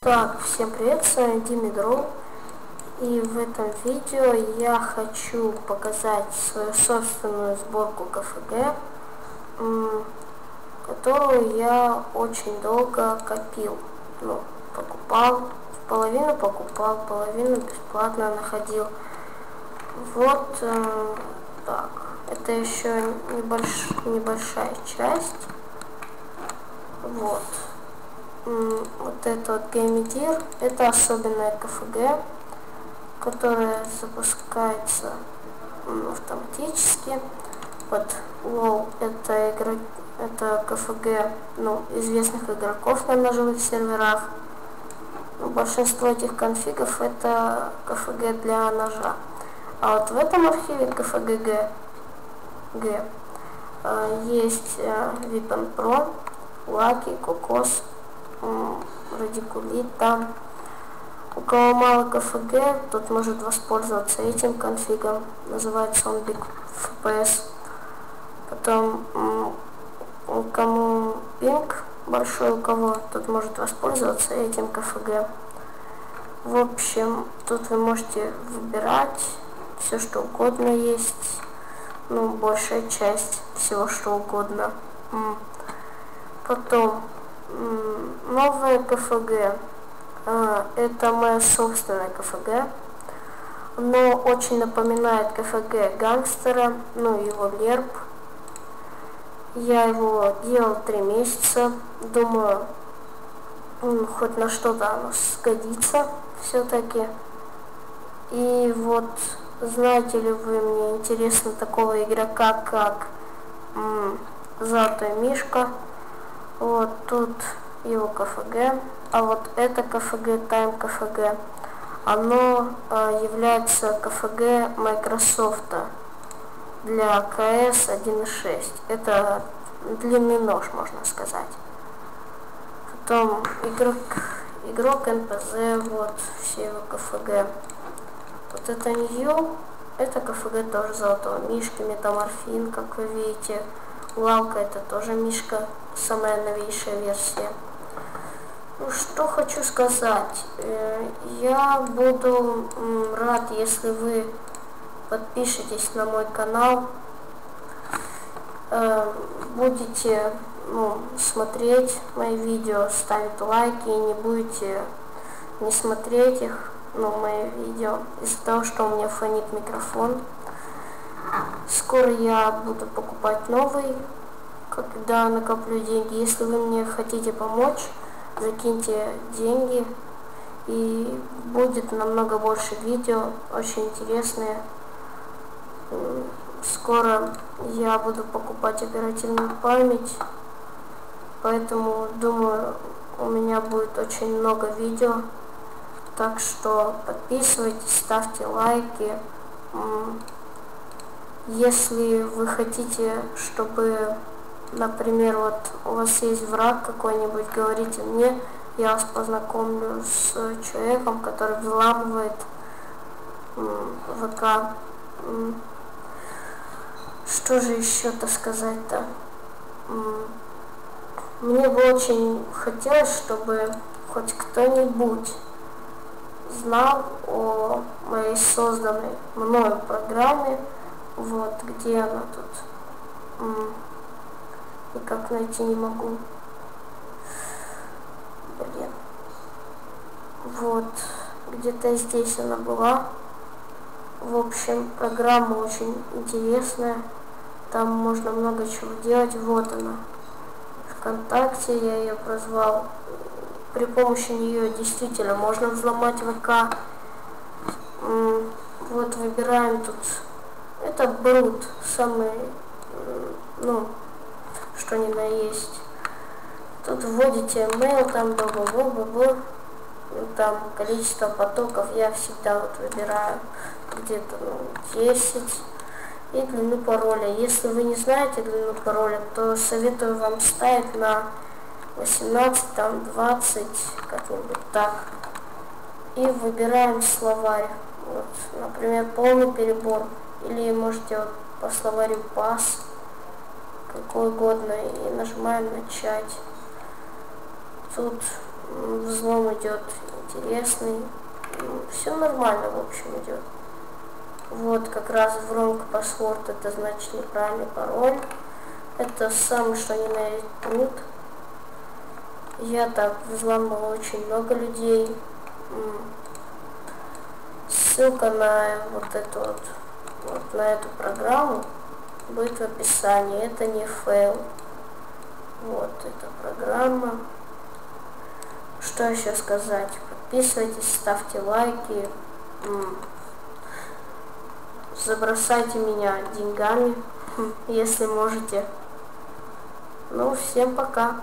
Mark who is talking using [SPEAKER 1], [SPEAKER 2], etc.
[SPEAKER 1] Так, всем привет, с вами Димитро, и в этом видео я хочу показать свою собственную сборку КФГ, которую я очень долго копил, покупал, половину покупал, половину бесплатно находил. Вот так, это еще небольшая часть, вот. Вот это вот Геймидир, это особенная КФГ, которая запускается автоматически. Вот WoW это КФГ известных игроков на ножевых серверах. Большинство этих конфигов это КФГ для ножа. А вот в этом архиве КФГ есть Weapon Pro, Lucky, Кокос, Радикулит. Там у кого мало КФГ, тот может воспользоваться этим конфигом, называется он Big FPS. Потом кому пинг большой, у кого, тот может воспользоваться этим КФГ. В общем, тут вы можете выбирать все, что угодно есть, большая часть всего, что угодно. Потом новое КФГ, это моя собственная КФГ. Оно очень напоминает КФГ Гангстера, его лерп. Я его делал 3 месяца, думаю, хоть на что-то оно сгодится все-таки. И вот, знаете ли вы, мне интересно такого игрока, как Золотой Мишка. Вот тут его КФГ, а вот это КФГ, Time КФГ, оно является КФГ Microsoft для КС 1.6. Это длинный нож, можно сказать. Потом игрок НПЗ, вот все его КФГ. Вот это Нью, это КФГ тоже Золотого Мишки, Метаморфин, как вы видите. Лалка это тоже Мишка, самая новейшая версия. Что хочу сказать. Я буду рад, если вы подпишетесь на мой канал, будете смотреть мои видео, ставить лайки и не будете не смотреть их, мои видео, из-за того, что у меня фонит микрофон. Скоро я буду покупать новый, когда накоплю деньги. Если вы мне хотите помочь, закиньте деньги, и будет намного больше видео, очень интересные. Скоро я буду покупать оперативную память, поэтому думаю, у меня будет очень много видео. Так что подписывайтесь, ставьте лайки. Если вы хотите, чтобы, например, вот у вас есть враг какой-нибудь, говорите мне, я вас познакомлю с человеком, который взламывает ВК. Что же еще-то сказать-то? Мне бы очень хотелось, чтобы хоть кто-нибудь знал о моей созданной мною программе. Вот, где она тут? Никак найти не могу. Блин. Вот, где-то здесь она была. В общем, программа очень интересная. Там можно много чего делать. Вот она. ВКонтакте я ее прозвал. При помощи нее действительно можно взломать ВК. Вот выбираем тут. Это Брут, самый, что ни на есть. Тут вводите email, там там количество потоков я всегда вот выбираю где-то 10. И длину пароля. Если вы не знаете длину пароля, то советую вам ставить на 18, там 20, как-нибудь так. И выбираем словарь. Вот, например, полный перебор. Или можете вот по словарю пас, какой угодно, и нажимаем начать. Тут Взлом идет интересный. Все нормально, в общем, идет. Вот как раз wrong password, это значит неправильный пароль. Это самый что ни на есть труд. Я так взломал очень много людей. Ссылка на вот эту вот на эту программу будет в описании. Это не фейл. Вот эта программа. Что еще сказать? Подписывайтесь, ставьте лайки. Забросайте меня деньгами, если можете. Ну, всем пока.